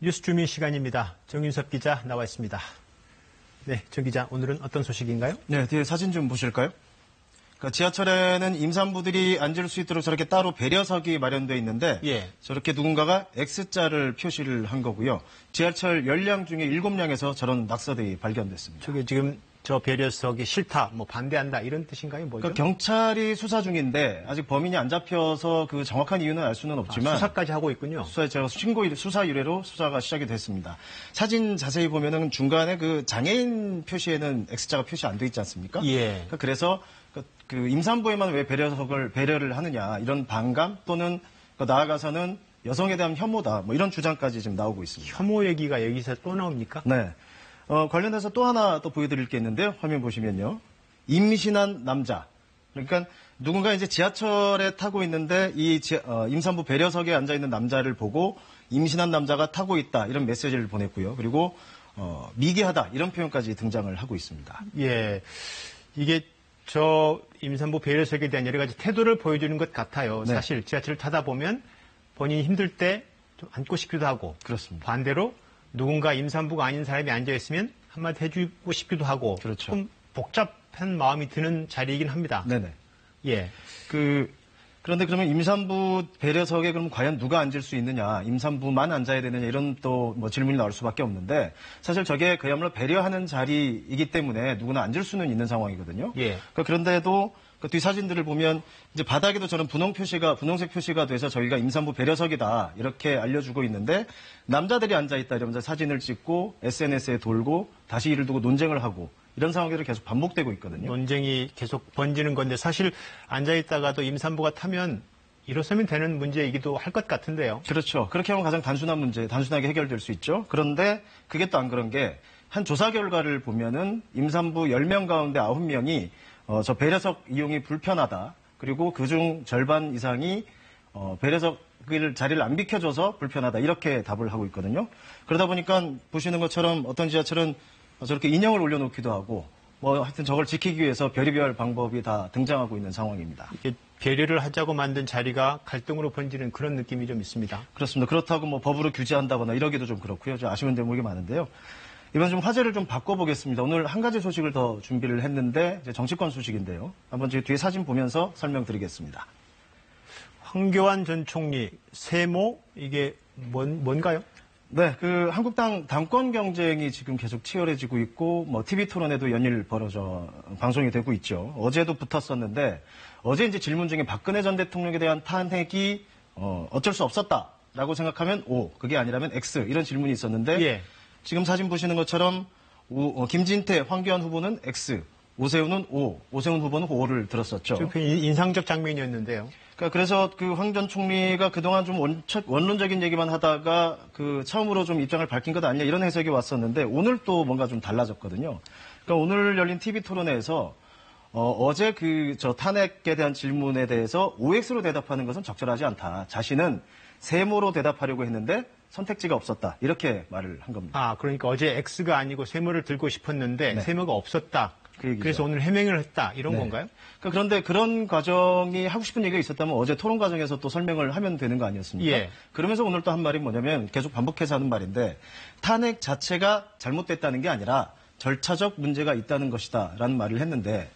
뉴스 주민 시간입니다. 정윤섭 기자 나와 있습니다. 네, 정 기자, 오늘은 어떤 소식인가요? 네, 뒤에 사진 좀 보실까요? 그러니까 지하철에는 임산부들이 앉을 수 있도록 저렇게 따로 배려석이 마련되어 있는데 저렇게 누군가가 X자를 표시를 한 거고요. 지하철 10량 중에 7량에서 저런 낙서들이 발견됐습니다. 저게 지금 저 배려석이 싫다, 뭐 반대한다 이런 뜻인가요? 뭐죠? 그러니까 경찰이 수사 중인데 아직 범인이 안 잡혀서 그 정확한 이유는 알 수는 없지만 수사까지 하고 있군요. 제가 수사 의뢰로 수사가 시작이 됐습니다. 사진 자세히 보면은 중간에 그 장애인 표시에는 X자가 표시 안 돼 있지 않습니까? 예. 그래서 그 임산부에만 왜 배려를 하느냐 이런 반감 또는 나아가서는 여성에 대한 혐오다 뭐 이런 주장까지 지금 나오고 있습니다. 혐오 얘기가 여기서 또 나옵니까? 네. 관련해서 또 하나 또 보여드릴 게 있는데요. 화면 보시면요. 임신한 남자. 그러니까 누군가 이제 지하철에 타고 있는데 이 임산부 배려석에 앉아 있는 남자를 보고 임신한 남자가 타고 있다 이런 메시지를 보냈고요. 그리고 미개하다 이런 표현까지 등장을 하고 있습니다. 예. 이게 저 임산부 배려석에 대한 여러 가지 태도를 보여주는 것 같아요. 네. 사실 지하철을 타다 보면 본인이 힘들 때 좀 앉고 싶기도 하고 그렇습니다. 반대로 누군가 임산부가 아닌 사람이 앉아있으면 한마디 해주고 싶기도 하고 그렇죠. 좀 복잡한 마음이 드는 자리이긴 합니다. 네네. 예. 그런데 그러면 임산부 배려석에 그럼 과연 누가 앉을 수 있느냐, 임산부만 앉아야 되느냐 이런 또 뭐 질문이 나올 수밖에 없는데 사실 저게 그야말로 배려하는 자리이기 때문에 누구나 앉을 수는 있는 상황이거든요. 예. 그런데도 그 뒤 사진들을 보면 이제 바닥에도 저는 분홍색 표시가 돼서 저희가 임산부 배려석이다 이렇게 알려주고 있는데 남자들이 앉아 있다 이러면서 사진을 찍고 SNS에 돌고 다시 이를 두고 논쟁을 하고 이런 상황들이 계속 반복되고 있거든요. 논쟁이 계속 번지는 건데 사실 앉아있다가도 임산부가 타면 일어서면 되는 문제이기도 할 것 같은데요. 그렇죠. 그렇게 하면 가장 단순하게 해결될 수 있죠. 그런데 그게 또 안 그런 게 한 조사 결과를 보면은 임산부 10명 가운데 9명이 저 배려석 이용이 불편하다. 그리고 그중 절반 이상이 배려석 자리를 안 비켜줘서 불편하다. 이렇게 답을 하고 있거든요. 그러다 보니까 보시는 것처럼 어떤 지하철은 저렇게 인형을 올려놓기도 하고 뭐 하여튼 저걸 지키기 위해서 별의별 방법이 다 등장하고 있는 상황입니다. 이게 배려를 하자고 만든 자리가 갈등으로 번지는 그런 느낌이 좀 있습니다. 그렇습니다. 그렇다고 뭐 법으로 규제한다거나 이러기도 좀 그렇고요. 좀 아쉬운 대목이 많은데요. 이번 좀 화제를 좀 바꿔보겠습니다. 오늘 한 가지 소식을 더 준비를 했는데 이제 정치권 소식인데요. 한번 뒤에 사진 보면서 설명드리겠습니다. 황교안 전 총리 세모 이게 뭔가요? 네, 한국당 당권 경쟁이 지금 계속 치열해지고 있고 뭐 TV 토론에도 연일 방송이 되고 있죠. 어제도 붙었었는데 어제 이제 질문 중에 박근혜 전 대통령에 대한 탄핵이 어쩔 수 없었다라고 생각하면 O, 그게 아니라면 X 이런 질문이 있었는데. 예. 지금 사진 보시는 것처럼 김진태, 황교안 후보는 X, 오세훈은 O, 오세훈 후보는 O를 들었었죠. 인상적 장면이었는데요. 그래서 황 전 총리가 그동안 좀 원론적인 얘기만 하다가 처음으로 좀 입장을 밝힌 것 아니냐 이런 해석이 왔었는데 오늘 또 뭔가 좀 달라졌거든요. 그러니까 오늘 열린 TV 토론회에서 어제 저 탄핵에 대한 질문에 대해서 OX로 대답하는 것은 적절하지 않다. 자신은 세모로 대답하려고 했는데 선택지가 없었다. 이렇게 말을 한 겁니다. 아, 그러니까 어제 X가 아니고 세모를 들고 싶었는데 네. 세모가 없었다. 그래서 오늘 해명을 했다. 이런 네. 건가요? 그런데 그런 과정이 하고 싶은 얘기가 있었다면 어제 토론 과정에서 또 설명을 하면 되는 거 아니었습니까? 예. 그러면서 오늘 또 한 말이 뭐냐면 계속 반복해서 하는 말인데 탄핵 자체가 잘못됐다는 게 아니라 절차적 문제가 있다는 것이다. 라는 말을 했는데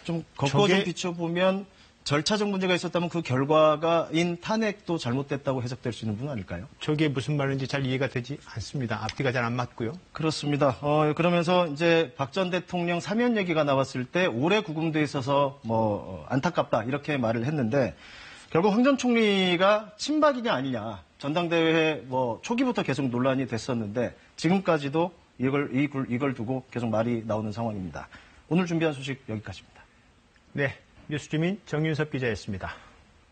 좀 좀 비춰보면 절차적 문제가 있었다면 그 결과가인 탄핵도 잘못됐다고 해석될 수 있는 부분 아닐까요? 저게 무슨 말인지 잘 이해가 되지 않습니다. 앞뒤가 잘 안 맞고요. 그렇습니다. 그러면서 이제 박 전 대통령 사면 얘기가 나왔을 때 오래 구금돼 있어서 안타깝다 이렇게 말을 했는데 결국 황 전 총리가 친박이냐 아니냐 전당대회 초기부터 계속 논란이 됐었는데 지금까지도 이걸 두고 계속 말이 나오는 상황입니다. 오늘 준비한 소식 여기까지입니다. 네. 뉴스 주민 정윤섭 기자였습니다.